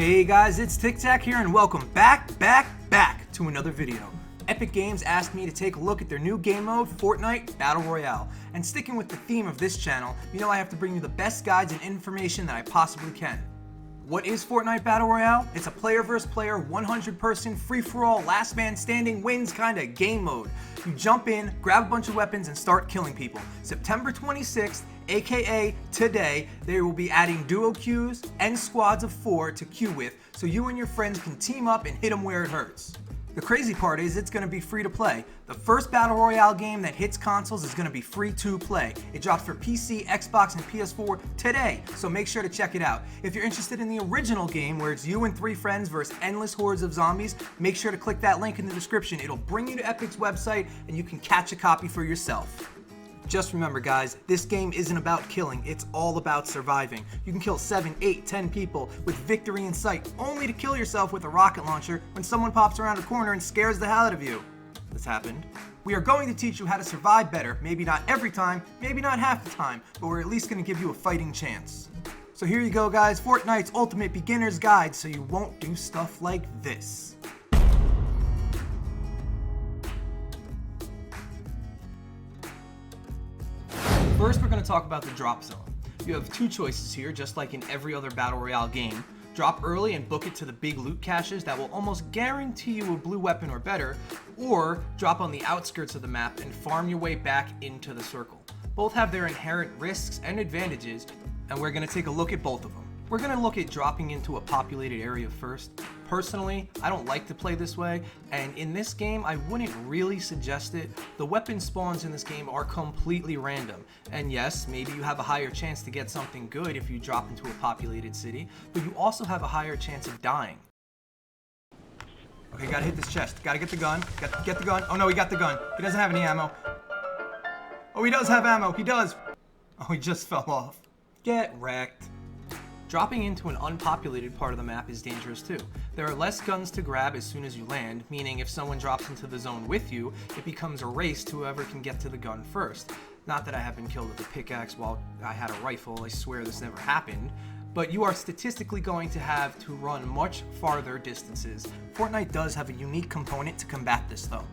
Hey guys, it's TikTak here and welcome back to another video. Epic Games asked me to take a look at their new game mode, Fortnite Battle Royale. And sticking with the theme of this channel, you know I have to bring you the best guides and information that I possibly can. What is Fortnite Battle Royale? It's a player versus player, 100-person, free-for-all, last man standing wins kinda game mode. You jump in, grab a bunch of weapons, and start killing people. September 26th, aka today, they will be adding duo queues and squads of 4 to queue with, so you and your friends can team up and hit them where it hurts. The crazy part is it's going to be free to play. The first Battle Royale game that hits consoles is going to be free to play. It drops for PC, Xbox, and PS4 today, so make sure to check it out. If you're interested in the original game where it's you and 3 friends versus endless hordes of zombies, make sure to click that link in the description. It'll bring you to Epic's website and you can catch a copy for yourself. Just remember guys, this game isn't about killing, it's all about surviving. You can kill 7, 8, 10 people with victory in sight, only to kill yourself with a rocket launcher when someone pops around a corner and scares the hell out of you. This happened. We are going to teach you how to survive better, maybe not every time, maybe not half the time, but we're at least going to give you a fighting chance. So here you go guys, Fortnite's ultimate beginner's guide so you won't do stuff like this. First, we're going to talk about the drop zone. You have 2 choices here, just like in every other Battle Royale game. Drop early and book it to the big loot caches that will almost guarantee you a blue weapon or better, or drop on the outskirts of the map and farm your way back into the circle. Both have their inherent risks and advantages, and we're going to take a look at both of them. We're going to look at dropping into a populated area first. Personally, I don't like to play this way, and in this game, I wouldn't really suggest it. The weapon spawns in this game are completely random, and yes, maybe you have a higher chance to get something good if you drop into a populated city, but you also have a higher chance of dying. Okay, gotta hit this chest. Gotta get the gun. Gotta get the gun. Oh no, he got the gun. He doesn't have any ammo. Oh, he does have ammo. He does. Oh, he just fell off. Get wrecked. Dropping into an unpopulated part of the map is dangerous too. There are less guns to grab as soon as you land, meaning if someone drops into the zone with you, it becomes a race to whoever can get to the gun first. Not that I have been killed with a pickaxe while I had a rifle, I swear this never happened, but you are statistically going to have to run much farther distances. Fortnite does have a unique component to combat this though.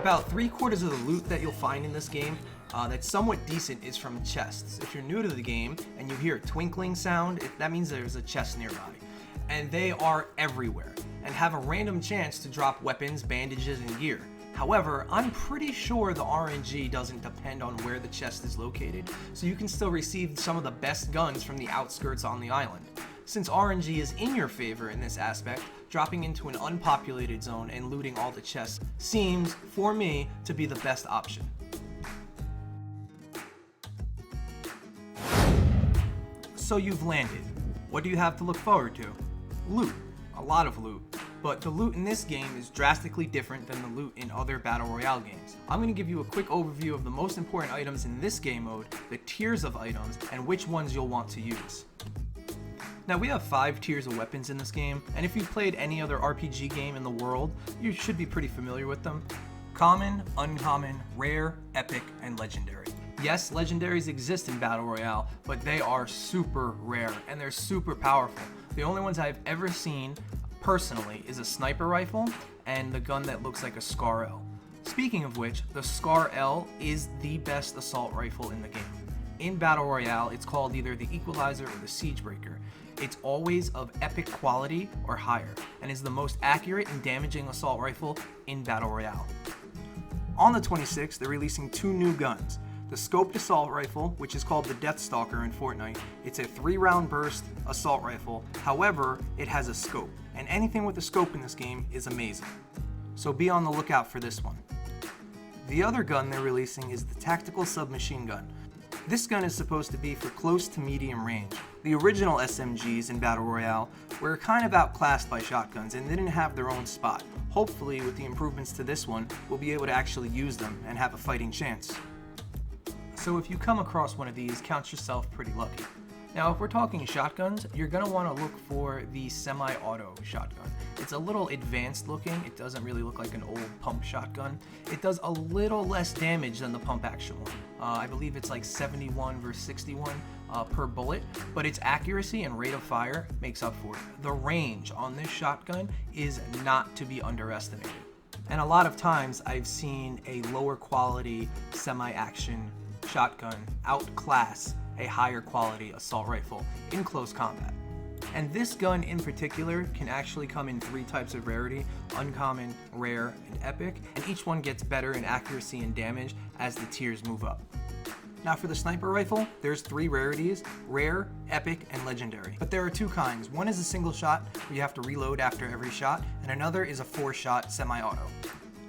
About 3/4 of the loot that you'll find in this game that's somewhat decent is from chests. If you're new to the game and you hear a twinkling sound, that means there's a chest nearby. And they are everywhere and have a random chance to drop weapons, bandages, and gear. However, I'm pretty sure the RNG doesn't depend on where the chest is located, so you can still receive some of the best guns from the outskirts on the island. Since RNG is in your favor in this aspect, dropping into an unpopulated zone and looting all the chests seems, for me, to be the best option. So you've landed. What do you have to look forward to? Loot. A lot of loot. But the loot in this game is drastically different than the loot in other Battle Royale games. I'm going to give you a quick overview of the most important items in this game mode, the tiers of items, and which ones you'll want to use. Now we have 5 tiers of weapons in this game, and if you've played any other RPG game in the world, you should be pretty familiar with them. Common, uncommon, rare, epic, and legendary. Yes, legendaries exist in Battle Royale, but they are super rare, and they're super powerful. The only ones I've ever seen, personally, is a sniper rifle, and the gun that looks like a Scar L. Speaking of which, the Scar L is the best assault rifle in the game. In Battle Royale, it's called either the Equalizer or the Siegebreaker. It's always of epic quality or higher, and is the most accurate and damaging assault rifle in Battle Royale. On the 26th, they're releasing 2 new guns. The Scoped Assault Rifle, which is called the Deathstalker in Fortnite. It's a 3-round burst assault rifle, however, it has a scope, and anything with a scope in this game is amazing. So be on the lookout for this one. The other gun they're releasing is the Tactical Submachine Gun. This gun is supposed to be for close to medium range. The original SMGs in Battle Royale were kind of outclassed by shotguns and didn't have their own spot. hopefully with the improvements to this one, we'll be able to actually use them and have a fighting chance. So if you come across one of these, count yourself pretty lucky. Now, if we're talking shotguns, you're going to want to look for the semi-auto shotgun. It's a little advanced looking. It doesn't really look like an old pump shotgun. It does a little less damage than the pump action one. I believe it's like 71 versus 61 per bullet, but its accuracy and rate of fire makes up for it. The range on this shotgun is not to be underestimated. And a lot of times I've seen a lower quality semi-action shotgun outclass a higher quality assault rifle in close combat. And this gun in particular can actually come in 3 types of rarity: uncommon, rare, and epic, and each one gets better in accuracy and damage as the tiers move up. Now for the sniper rifle, there's 3 rarities: rare, epic, and legendary. But there are 2 kinds. One is a single shot where you have to reload after every shot, and another is a 4-shot semi-auto.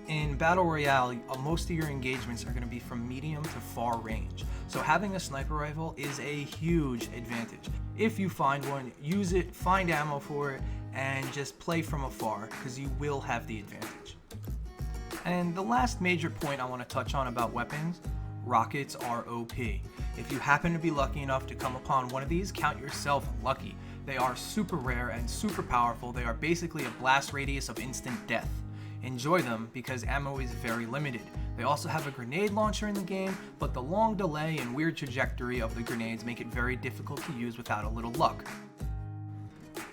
In Battle Royale, most of your engagements are going to be from medium to far range, so having a sniper rifle is a huge advantage. If you find one, use it, find ammo for it, and just play from afar, because you will have the advantage. And the last major point I want to touch on about weapons: rockets are OP. If you happen to be lucky enough to come upon one of these, count yourself lucky. They are super rare and super powerful. They are basically a blast radius of instant death. Enjoy them because ammo is very limited. They also have a grenade launcher in the game, but the long delay and weird trajectory of the grenades make it very difficult to use without a little luck.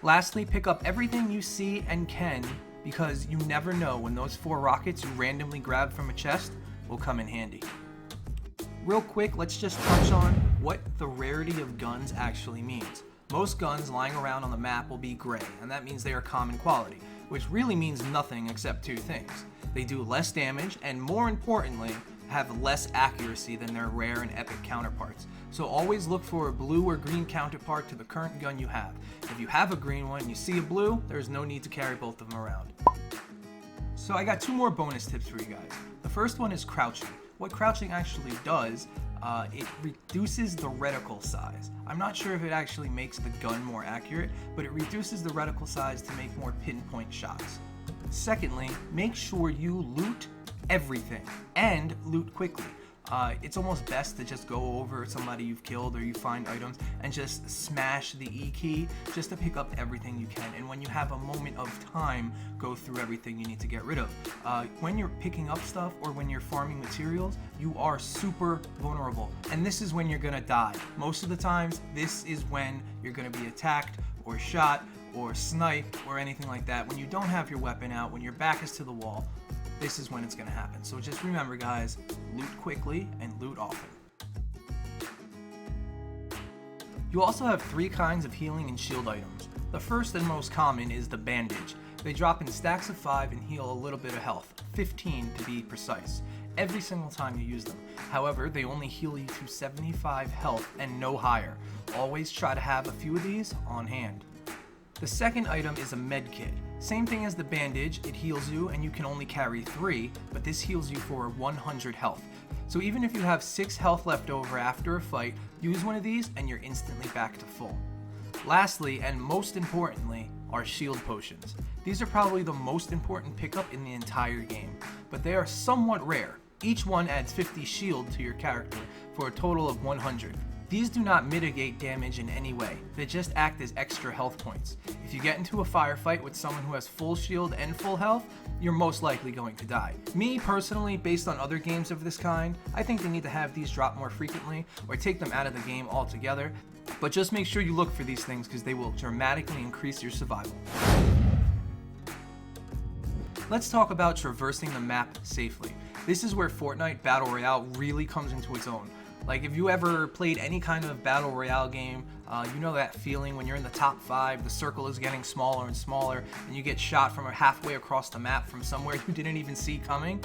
Lastly, pick up everything you see and can, because you never know when those 4 rockets you randomly grab from a chest will come in handy. Real quick, let's just touch on what the rarity of guns actually means. Most guns lying around on the map will be gray, and that means they are common quality, which really means nothing except 2 things. They do less damage, and more importantly, have less accuracy than their rare and epic counterparts. So always look for a blue or green counterpart to the current gun you have. If you have a green one and you see a blue, there's no need to carry both of them around. So I got 2 more bonus tips for you guys. The first one is crouching. What crouching actually does, it reduces the reticle size. I'm not sure if it actually makes the gun more accurate, but it reduces the reticle size to make more pinpoint shots. Secondly, make sure you loot everything, and loot quickly. It's almost best to just go over somebody you've killed or you find items and just smash the E key just to pick up everything you can. And when you have a moment of time, go through everything you need to get rid of. When you're picking up stuff or when you're farming materials, you are super vulnerable. And this is when you're gonna die. Most of the times, this is when you're gonna be attacked or shot or sniped or anything like that. When you don't have your weapon out, when your back is to the wall, this is when it's going to happen. So just remember, guys, loot quickly and loot often. You also have 3 kinds of healing and shield items. The first and most common is the bandage. They drop in stacks of 5 and heal a little bit of health, 15 to be precise, every single time you use them. However, they only heal you to 75 health and no higher. Always try to have a few of these on hand. The second item is a med kit. Same thing as the bandage, it heals you and you can only carry 3, but this heals you for 100 health. So even if you have 6 health left over after a fight, use one of these and you're instantly back to full. Lastly, and most importantly, are shield potions. These are probably the most important pickup in the entire game, but they are somewhat rare. Each one adds 50 shield to your character for a total of 100. These do not mitigate damage in any way, they just act as extra health points. If you get into a firefight with someone who has full shield and full health, you're most likely going to die. Me personally, based on other games of this kind, I think they need to have these drop more frequently or take them out of the game altogether, but just make sure you look for these things because they will dramatically increase your survival. Let's talk about traversing the map safely. This is where Fortnite Battle Royale really comes into its own. Like, if you ever played any kind of Battle Royale game, you know that feeling when you're in the top 5, the circle is getting smaller and smaller, and you get shot from halfway across the map from somewhere you didn't even see coming?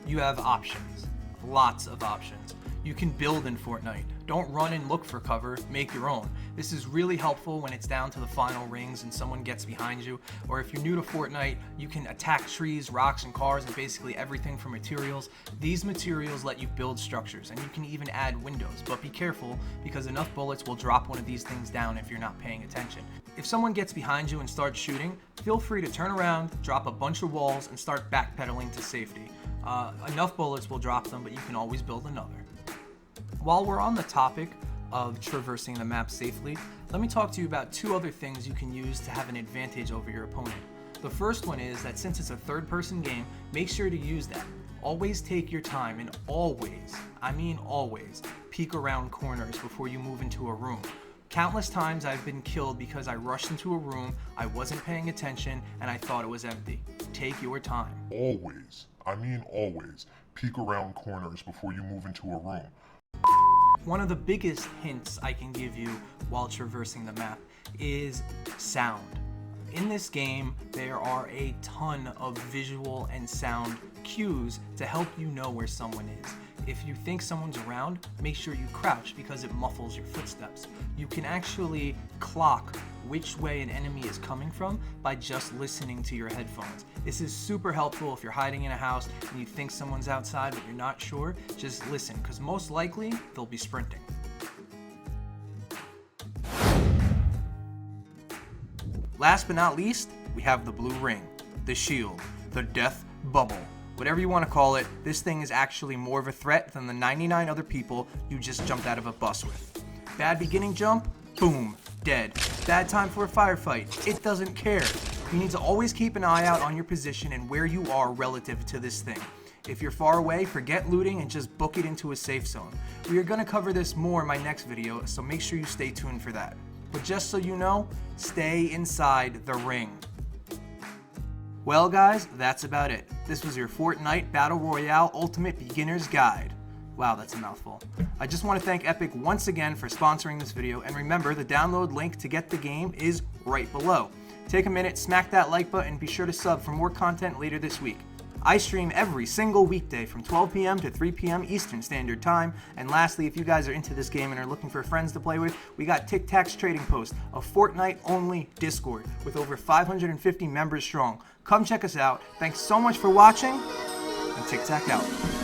You have options. Lots of options. You can build in Fortnite. Don't run and look for cover, make your own. This is really helpful when it's down to the final rings and someone gets behind you, or if you're new to Fortnite, you can attack trees, rocks, and cars, and basically everything for materials. These materials let you build structures, and you can even add windows, but be careful because enough bullets will drop one of these things down if you're not paying attention. If someone gets behind you and starts shooting, feel free to turn around, drop a bunch of walls, and start backpedaling to safety. Enough bullets will drop them, but you can always build another. While we're on the topic of traversing the map safely, let me talk to you about two other things you can use to have an advantage over your opponent. The first one is that since it's a third-person game, make sure to use that. Always take your time and always, I mean always, peek around corners before you move into a room. Countless times I've been killed because I rushed into a room, I wasn't paying attention, and I thought it was empty. Take your time. Always, I mean always, peek around corners before you move into a room. One of the biggest hints I can give you while traversing the map is sound. In this game, there are a ton of visual and sound cues to help you know where someone is. If you think someone's around, make sure you crouch because it muffles your footsteps. You can actually clock which way an enemy is coming from by just listening to your headphones. This is super helpful if you're hiding in a house and you think someone's outside but you're not sure. Just listen, because most likely they'll be sprinting. Last but not least, we have the blue ring, the shield, the death bubble. Whatever you want to call it, this thing is actually more of a threat than the 99 other people you just jumped out of a bus with. Bad beginning jump, boom, dead. Bad time for a firefight, it doesn't care. You need to always keep an eye out on your position and where you are relative to this thing. If you're far away, forget looting and just book it into a safe zone. We are going to cover this more in my next video, so make sure you stay tuned for that. But just so you know, stay inside the ring. Well guys, that's about it. This was your Fortnite Battle Royale Ultimate Beginner's Guide. Wow, that's a mouthful. I just want to thank Epic once again for sponsoring this video, and remember the download link to get the game is right below. Take a minute, smack that like button, and be sure to sub for more content later this week. I stream every single weekday from 12 p.m. to 3 p.m. Eastern Standard Time. And lastly, if you guys are into this game and are looking for friends to play with, we got TIKTAK'S Trading Post, a Fortnite-only Discord with over 550 members strong. Come check us out. Thanks so much for watching, and TikTak out.